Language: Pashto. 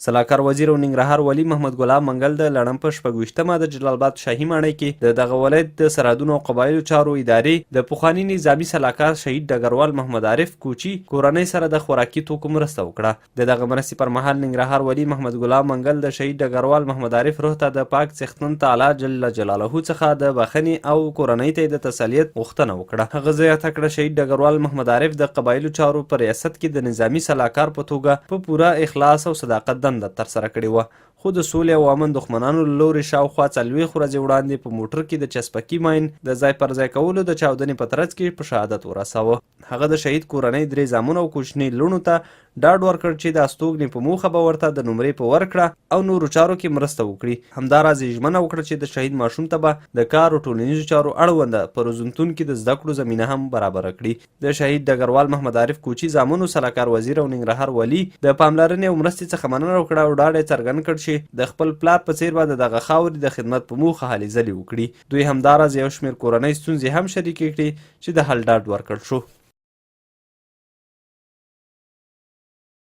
سلاکار وزیر او ننګرهار والي محمد ګلاب منګل د لړم په 26مه د جلال آباد شاهي ماڼۍ کې د دغه ولایت د سرحدونو او قبایلو چارو ادارې د پخواني نظامي سلاکار شهید ډګروال محمد عارف کوچي کورنۍ سره د خوراکي توکو مرسته وکړه. د دغه مرستې پر مهال ننګرهار والي محمد ګلاب منګل د شهید ډګروال محمد عارف روح ته د پاک څښتن تعالی جل جلاله څخه د بخښنې او کورنۍ ته د تسلیت غوښتنه وکړه. هغه زیاته کړه شهید ډګروال محمد عارف د قبایلو چارو په ریاست کې د نظامي سلاکار په توګه په پوره اخلاص او صداقت دنده ترسره کړې وه، خو د سولې او امن دښمنانو له لورې شاوخوا 4 ورځې وړاندې په موټر کې د چسپکي ماین د ځای پر ځای کولو د چاودنې په ترڅ کې په شهادت ورساوه. هغه د شهید کورنۍ 3 زامنو او کوچني لوڼو ته ډاډ ورکړ چې د استوګنې په موخه به ورته د نمرې په ورکړه او نورو چارو کې مرسته وکړي. همداراز یې ژمنه وکړه چې د شهید ماشوم ته به د کار او ټولنیزو چارو اړونده په روزنتون کې د زده کړو زمینه هم برابره کړي. د شهید ډګروال محمد عارف کوچي زامنو سلاکار وزیر او ننګرهار والي د پاملرنې او مرستې څخه مننه وکړه او ډاډ یې څرګند کړ چې د خپل پلار په څیر به د دغه خاورې د خدمت په موخه هلې ځلې وکړي. دوی همداراز یو شمېر کورنۍ ستونزې هم شریکې کړې چې د حل ډاډ ورکړل شو.